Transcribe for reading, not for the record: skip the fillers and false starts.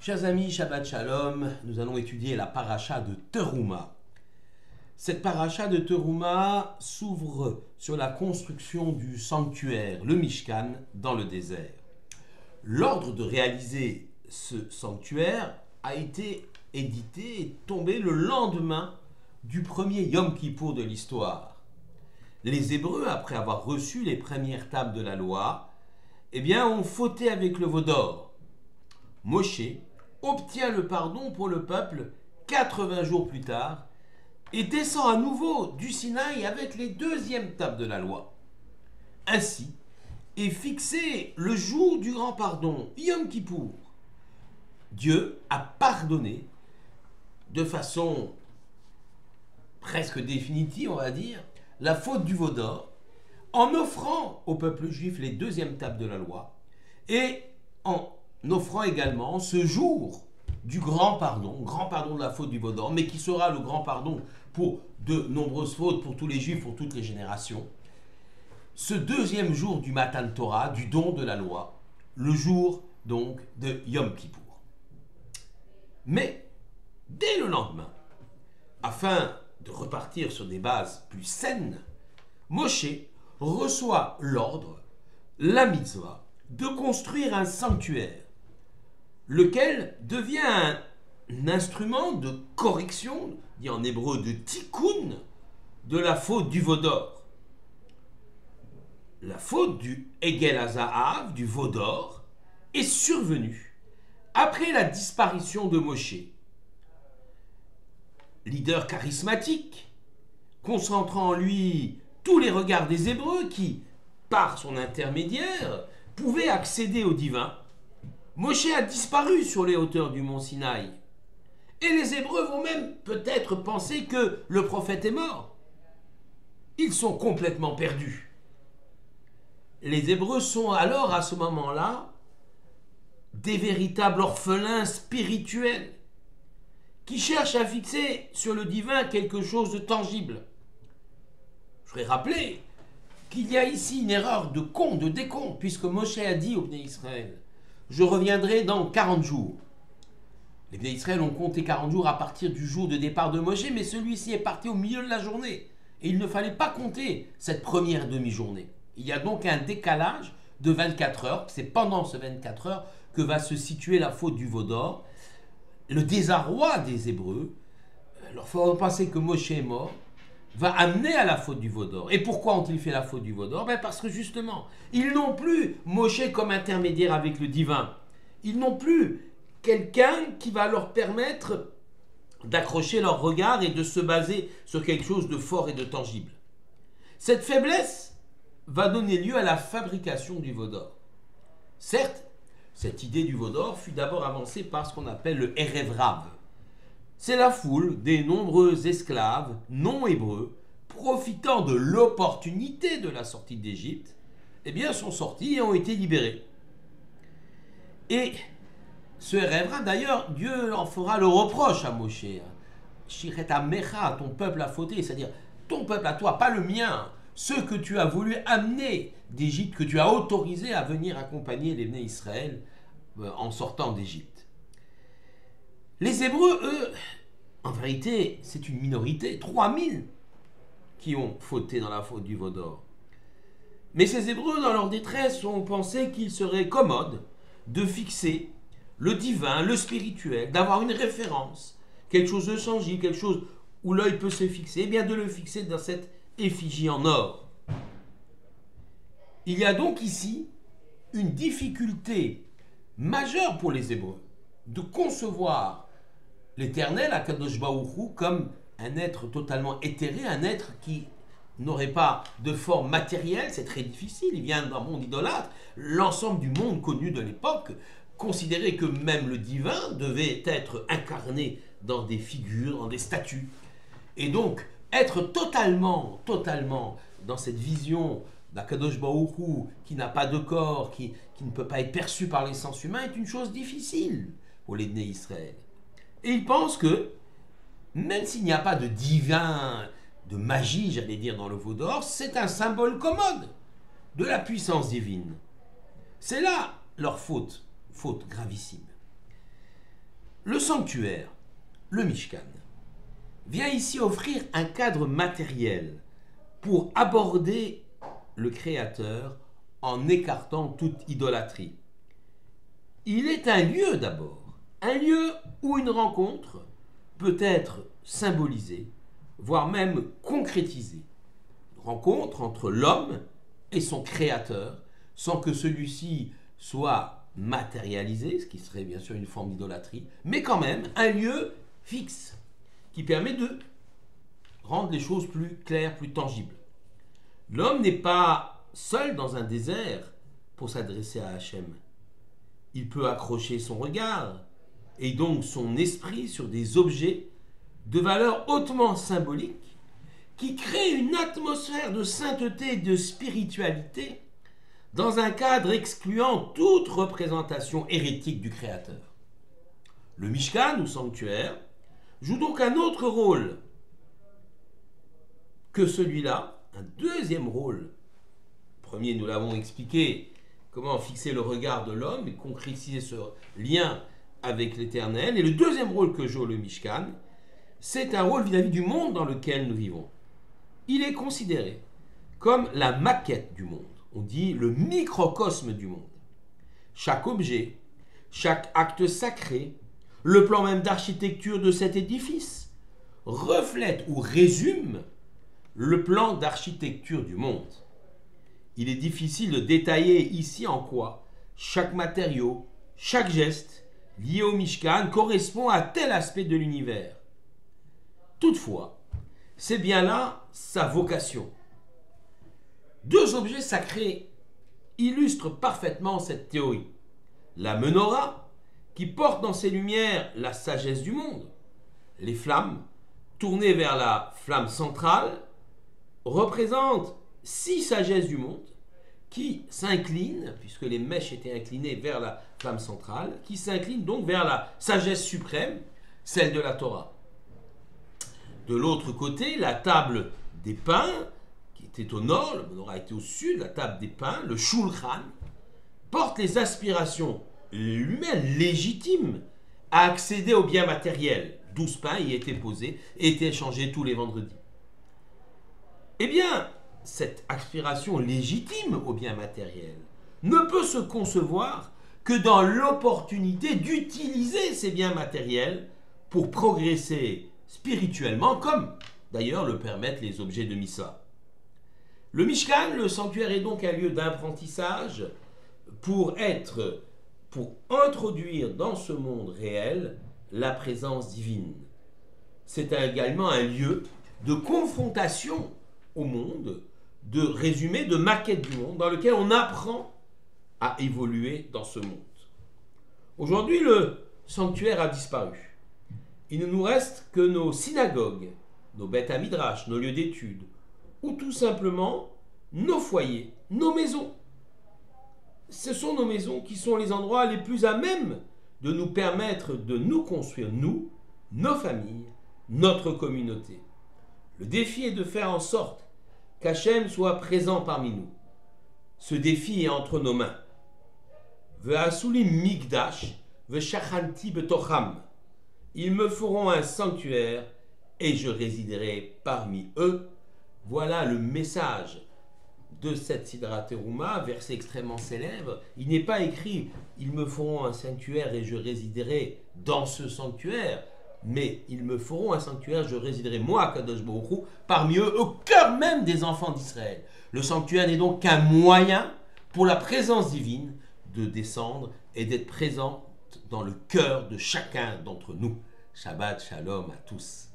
Chers amis, Shabbat Shalom, nous allons étudier la paracha de Terouma. Cette paracha de Terouma s'ouvre sur la construction du sanctuaire, le Mishkan, dans le désert. L'ordre de réaliser ce sanctuaire a été édité et tombé le lendemain du premier Yom Kippour de l'histoire. Les Hébreux, après avoir reçu les premières tables de la loi, ont fauté avec le veau d'or. Moshe obtient le pardon pour le peuple 80 jours plus tard et descend à nouveau du Sinaï avec les deuxièmes tables de la loi. Ainsi est fixé le jour du grand pardon, Yom Kippour. Dieu a pardonné de façon presque définitive, on va dire, la faute du veau d'or en offrant au peuple juif les deuxièmes tables de la loi et en offrant également ce jour du grand pardon de la faute du veau d'or, mais qui sera le grand pardon pour de nombreuses fautes, pour tous les juifs, pour toutes les générations. Ce deuxième jour du Matan Torah, du don de la loi, le jour donc de Yom Kippour. Mais dès le lendemain, afin de repartir sur des bases plus saines, Moshe reçoit l'ordre, la mitzvah, de construire un sanctuaire, lequel devient un instrument de correction, dit en hébreu de tikkun, de la faute du veau d'or. La faute du Egel HaZahav, du veau d'or, est survenue après la disparition de Moshe. Leader charismatique, concentrant en lui tous les regards des Hébreux qui, par son intermédiaire, pouvaient accéder au divin, Moshe a disparu sur les hauteurs du mont Sinaï. Et les Hébreux vont même peut-être penser que le prophète est mort. Ils sont complètement perdus. Les Hébreux sont alors, à ce moment-là, des véritables orphelins spirituels qui cherchent à fixer sur le divin quelque chose de tangible. Je voudrais rappeler qu'il y a ici une erreur de décompte, puisque Moshe a dit au Bnei Israël: je reviendrai dans 40 jours. Les Bnei Israël ont compté 40 jours à partir du jour de départ de Moshe, mais celui-ci est parti au milieu de la journée. Et il ne fallait pas compter cette première demi-journée. Il y a donc un décalage de 24 heures. C'est pendant ce 24 heures que va se situer la faute du veau d'or. Le désarroi des Hébreux, leur faisant penser que Moshe est mort, va amener à la faute du veau d'or. Et pourquoi ont-ils fait la faute du veau d'or? Parce que justement, ils n'ont plus Moshe comme intermédiaire avec le divin. Ils n'ont plus quelqu'un qui va leur permettre d'accrocher leur regard et de se baser sur quelque chose de fort et de tangible. Cette faiblesse va donner lieu à la fabrication du veau d'or. Certes, cette idée du veau d'or fut d'abord avancée par ce qu'on appelle le Erev Rav. C'est la foule des nombreux esclaves non hébreux profitant de l'opportunité de la sortie d'Égypte, sont sortis et ont été libérés. Et ce Erev Rav, d'ailleurs, Dieu en fera le reproche à Moshe. Shiret Amecha, ton peuple a fauté, c'est-à-dire ton peuple à toi, pas le mien. Ceux que tu as voulu amener d'Égypte, que tu as autorisé à venir accompagner les Bnei Israël en sortant d'Égypte. Les Hébreux, eux, en vérité, c'est une minorité, 3000 qui ont fauté dans la faute du veau d'or. Mais ces Hébreux, dans leur détresse, ont pensé qu'il serait commode de fixer le divin, le spirituel, d'avoir une référence, quelque chose de tangible, quelque chose où l'œil peut se fixer, de le fixer dans cette effigie en or. Il y a donc ici une difficulté majeure pour les Hébreux de concevoir l'Éternel, Akadosh Baruch Hu, comme un être totalement éthéré, un être qui n'aurait pas de forme matérielle. C'est très difficile, il vient d'un monde idolâtre. L'ensemble du monde connu de l'époque considérait que même le divin devait être incarné dans des figures, dans des statues. Et donc, être totalement dans cette vision d'Akadosh Baruch Hu, qui n'a pas de corps, qui ne peut pas être perçu par les sens humains, est une chose difficile pour les Bnei Israël. Et ils pensent que, même s'il n'y a pas de divin, de magie, j'allais dire, dans le veau d'or, c'est un symbole commode de la puissance divine. C'est là leur faute gravissime. Le sanctuaire, le Mishkan, vient ici offrir un cadre matériel pour aborder le Créateur en écartant toute idolâtrie. Il est un lieu d'abord, un lieu où une rencontre peut être symbolisée, voire même concrétisée. Une rencontre entre l'homme et son Créateur, sans que celui-ci soit matérialisé, ce qui serait bien sûr une forme d'idolâtrie, mais quand même un lieu fixe qui permet de rendre les choses plus claires, plus tangibles. L'homme n'est pas seul dans un désert pour s'adresser à Hachem. Il peut accrocher son regard et donc son esprit sur des objets de valeur hautement symbolique qui créent une atmosphère de sainteté et de spiritualité dans un cadre excluant toute représentation hérétique du Créateur. Le Mishkan, ou sanctuaire, joue donc un autre rôle que celui-là, un deuxième rôle. Premier, nous l'avons expliqué, comment fixer le regard de l'homme et concrétiser ce lien avec l'Éternel. Et le deuxième rôle que joue le Mishkan, c'est un rôle vis-à-vis du monde dans lequel nous vivons. Il est considéré comme la maquette du monde. On dit le microcosme du monde. Chaque objet, chaque acte sacré, le plan même d'architecture de cet édifice reflète ou résume le plan d'architecture du monde. Il est difficile de détailler ici en quoi chaque matériau, chaque geste lié au Mishkan correspond à tel aspect de l'univers. Toutefois, c'est bien là sa vocation. Deux objets sacrés illustrent parfaitement cette théorie. La menorah, qui porte dans ses lumières la sagesse du monde. Les flammes, tournées vers la flamme centrale, représentent 6 sagesses du monde qui s'inclinent, puisque les mèches étaient inclinées vers la flamme centrale, qui s'inclinent donc vers la sagesse suprême, celle de la Torah. De l'autre côté, la table des pains, qui était au nord, le menorah était au sud, la table des pains, le shulchan, porte les aspirations humaines légitimes à accéder aux biens matériels. 12 pains y étaient posés et étaient échangés tous les vendredis. Eh bien, cette aspiration légitime aux biens matériels ne peut se concevoir que dans l'opportunité d'utiliser ces biens matériels pour progresser spirituellement, comme d'ailleurs le permettent les objets de Missa. Le Mishkan, le sanctuaire, est donc un lieu d'apprentissage pour introduire dans ce monde réel la présence divine. C'est également un lieu de confrontation au monde, de résumé, de maquette du monde, dans lequel on apprend à évoluer dans ce monde. Aujourd'hui, le sanctuaire a disparu. Il ne nous reste que nos synagogues, nos beth midrash, nos lieux d'études, ou tout simplement nos foyers, nos maisons. Ce sont nos maisons qui sont les endroits les plus à même de nous permettre de nous construire, nous, nos familles, notre communauté. Le défi est de faire en sorte qu'Hachem soit présent parmi nous. Ce défi est entre nos mains. Ve'asuli migdash ve'shachanti betocham. Ils me feront un sanctuaire et je résiderai parmi eux. Voilà le message de cette Sidra Teruma, verset extrêmement célèbre. Il n'est pas écrit « Ils me feront un sanctuaire et je résiderai dans ce sanctuaire », mais « Ils me feront un sanctuaire, je résiderai moi, Kadosh Baruch Hu, parmi eux, au cœur même des enfants d'Israël ». Le sanctuaire n'est donc qu'un moyen pour la présence divine de descendre et d'être présente dans le cœur de chacun d'entre nous. Shabbat Shalom à tous.